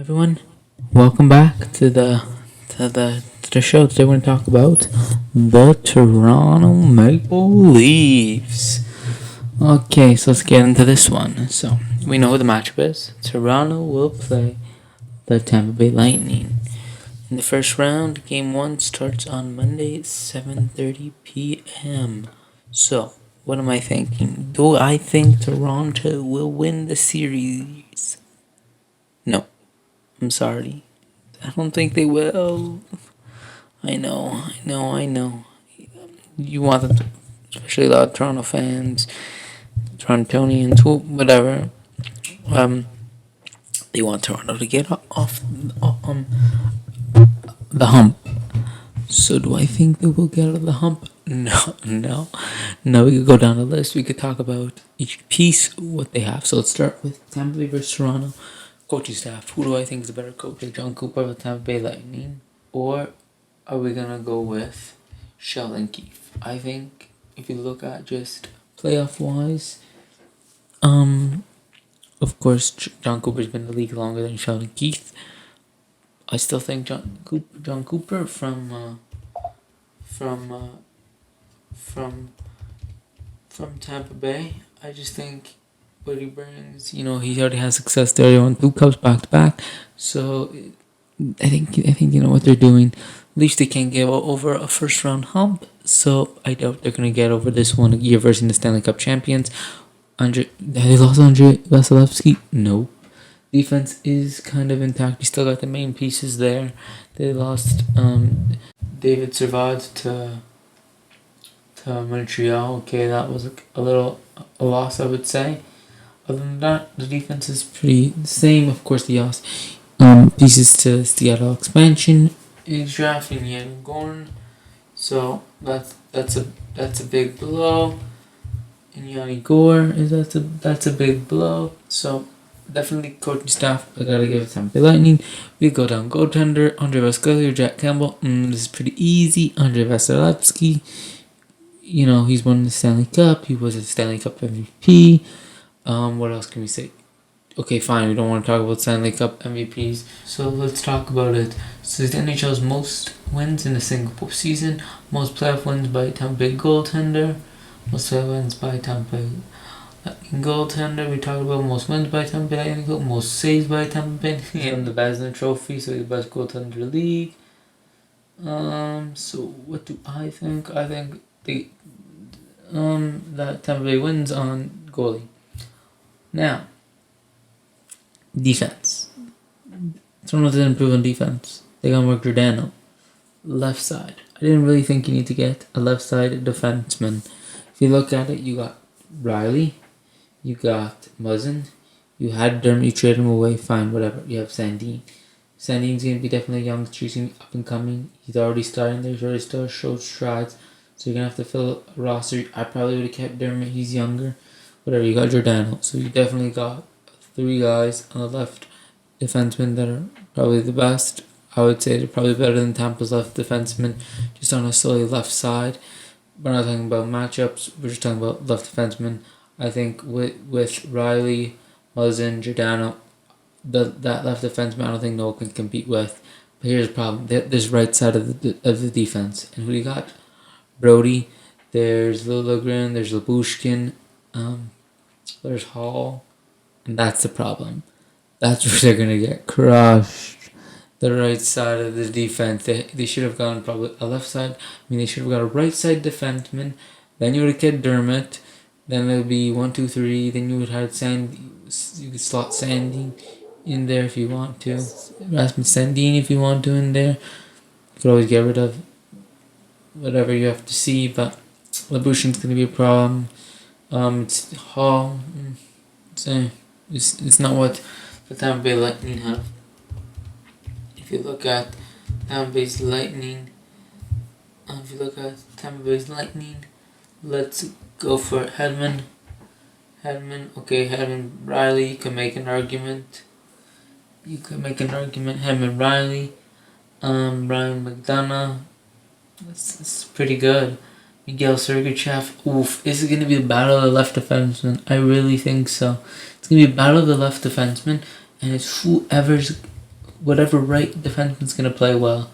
Everyone, welcome back to the show. Today we're going to talk about the Toronto Maple Leafs. Okay, so let's get into this one. So we know who the matchup is. Toronto will play the Tampa Bay Lightning in the first round. Game 1 starts on Monday at 7:30 p.m. So what am I thinking? Do I think Toronto will win the series? No, I'm sorry. I don't think they will. I know. You want them to, especially a lot of Toronto fans, Torontonians, whatever. Um, they want Toronto to get off the hump. So do I think they will get out of the hump? No. We could go down the list. We could talk about each piece, what they have. So let's start with Tampa Bay versus Toronto. Coaching staff. Who do I think is a better coach? John Cooper of the Tampa Bay Lightning, or are we gonna go with Sheldon Keefe? I think if you look at just playoff wise, of course John Cooper's been in the league longer than Sheldon Keefe. I still think John Cooper from Tampa Bay. I just think what he brings, he already has success there. He won 2 cups back to back, so I think what they're doing. At least they can't get over a first round hump, so I doubt they're gonna get over this one. Year versus the Stanley Cup champions. Have they lost Andrei Vasilevsky? No. Defense is kind of intact. You still got the main pieces there. They lost David Servad to Montreal. Okay, that was a loss, I would say. Other than that, the defense is pretty the same. Of course, the pieces to Seattle expansion is drafting Yann Gorn, so that's a big blow. And Yanni Gore that's a big blow. So definitely coaching staff. I gotta give it Tampa Bay Lightning. We go down goaltender Andrei Vasilevsky, Jack Campbell. This is pretty easy. Andrei Vasilevsky. He's won the Stanley Cup. He was a Stanley Cup MVP. What else can we say? Okay, fine. We don't want to talk about Stanley Cup MVPs, so let's talk about it. So it's the NHL's most wins in a single season, most playoff wins by Tampa Bay goaltender, most playoff wins by Tampa Bay goaltender. We talked about most wins by Tampa Bay Lightning, most saves by Tampa Bay. He won the Vezina Trophy, so he's the best goaltender in the league. So what do I think? I think that Tampa Bay wins on goalie. Now, defense. Toronto didn't improve on defense. They got Mark Giordano. Left side. I didn't really think you need to get a left side defenseman. If you look at it, you got Riley, you got Muzzin, you had Dermott, you traded him away, fine, whatever. You have Sandin. Sandin's going to be definitely young, he's going to be up and coming. He's already starting there, he's already still showed strides. So you're going to have to fill a roster. I probably would have kept Dermott, he's younger. Whatever, you got Giordano. So you definitely got 3 guys on the left defensemen that are probably the best. I would say they're probably better than Tampa's left defensemen, just on a solely left side. We're not talking about matchups, we're just talking about left defensemen. I think with Riley, Muzzin, Giordano, that left defenseman I don't think no one can compete with. But here's the problem. There's right side of the defense. And who do you got? Brody, there's Liljegren, there's Lyubushkin, there's Hall, and that's the problem. That's where they're gonna get crushed. The right side of the defense, they should have gone probably a left side. They should have got a right side defenseman. Then you would have kept Dermott. Then it would be 1, 2, 3. Then you would have you could slot Sandin in there if you want to. Rasmus Sandin if you want to in there. You could always get rid of whatever you have to see, but Lyubushkin's gonna be a problem. It's Hall. It's not what the Tampa Bay Lightning have. If you look at Tampa Bay's Lightning, let's go for Hedman. Hedman, Riley. You can make an argument. Hedman, Riley. Brian McDonough. That's pretty good. Miguel Sergachev. Oof. This is going to be a battle of the left defenseman. I really think so. It's going to be a battle of the left defenseman. And it's whoever's whatever right defenseman's gonna play well.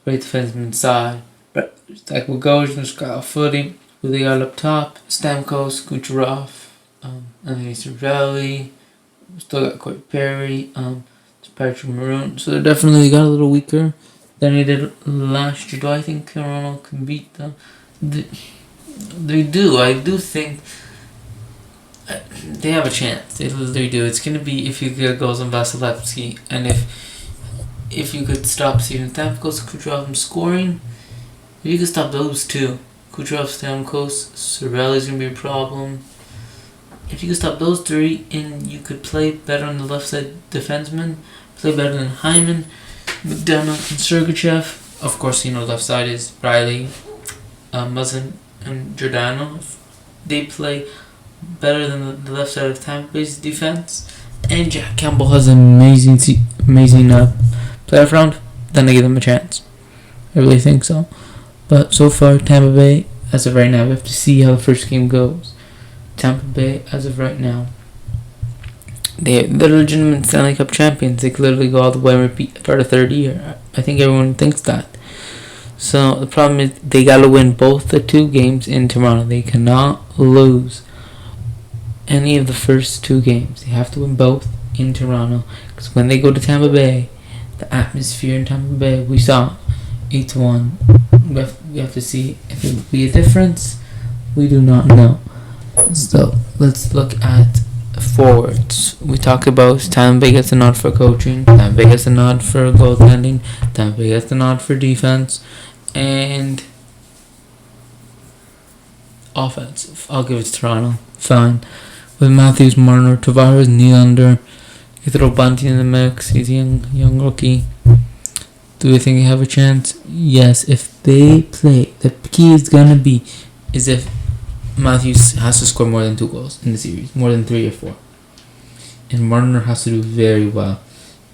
Right defenseman side. But like with Gojin, Scott Footy, who they got up top, Stamkos, Kucherov, Anthony Cirelli, still got Corey Perry, Patrick Maroon. So they definitely got a little weaker than they did last year. Do I think Toronto can beat them? They do. I do think they have a chance. They do. It's gonna be if you get goals on Vasilevsky, and if you could stop Steven Stamkos, Kucherov from scoring. If you could stop those two, Kucherov, Stamkos, Cirelli's gonna be a problem. If you could stop those three, and you could play better on the left side defenseman, play better than Hyman, McDonough, and Sergachev. Of course, left side is Riley, Muzzin, and Giordano. If they play better than the left side of Tampa Bay's defense, and Jack Campbell has an amazing playoff round, then I give them a chance. I really think so. But so far, Tampa Bay, as of right now, we have to see how the first game goes. Tampa Bay, as of right now, they're legitimate Stanley Cup champions. They could literally go all the way and repeat for the third year. I think everyone thinks that. So the problem is they gotta win both the 2 games in Toronto. They cannot lose any of the first 2 games. They have to win both in Toronto. Because when they go to Tampa Bay, the atmosphere in Tampa Bay, we saw 8-1. We have to see if it will be a difference. We do not know. So let's look at forwards. We talked about Tampa Bay gets a nod for coaching, Tampa Bay gets a nod for goaltending, Tampa Bay gets a nod for defense, and offensive. I'll give it to Toronto. Fine. With Matthews, Marner, Tavares, Nylander, you throw Bunty in the mix. He's a young rookie. Do we think they have a chance? Yes, if they play. The key is gonna be if Matthews has to score more than 2 goals in the series, more than 3 or 4, and Marner has to do very well.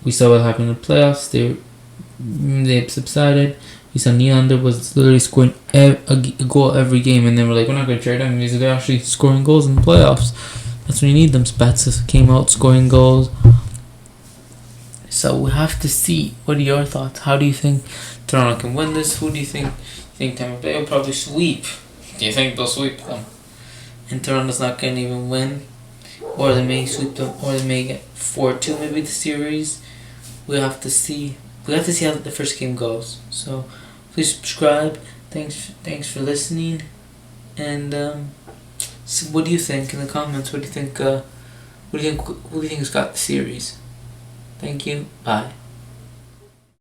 We saw what happened in the playoffs. They subsided. We saw Nylander was literally scoring a goal every game, and they were like, we're not going to trade him because they're actually scoring goals in the playoffs. That's when you need them. Spats came out scoring goals. So we have to see. What are your thoughts? How do you think Toronto can win this? Who do you think? You think Tampa Bay will probably sweep? Do you think they'll sweep them? And Toronto's not going to even win? Or they may sweep them, or they may get 4-2 maybe the series. We have to see. We have to see how the first game goes. So please subscribe. Thanks for listening. And so what do you think in the comments? Who do you think has got the series? Thank you. Bye.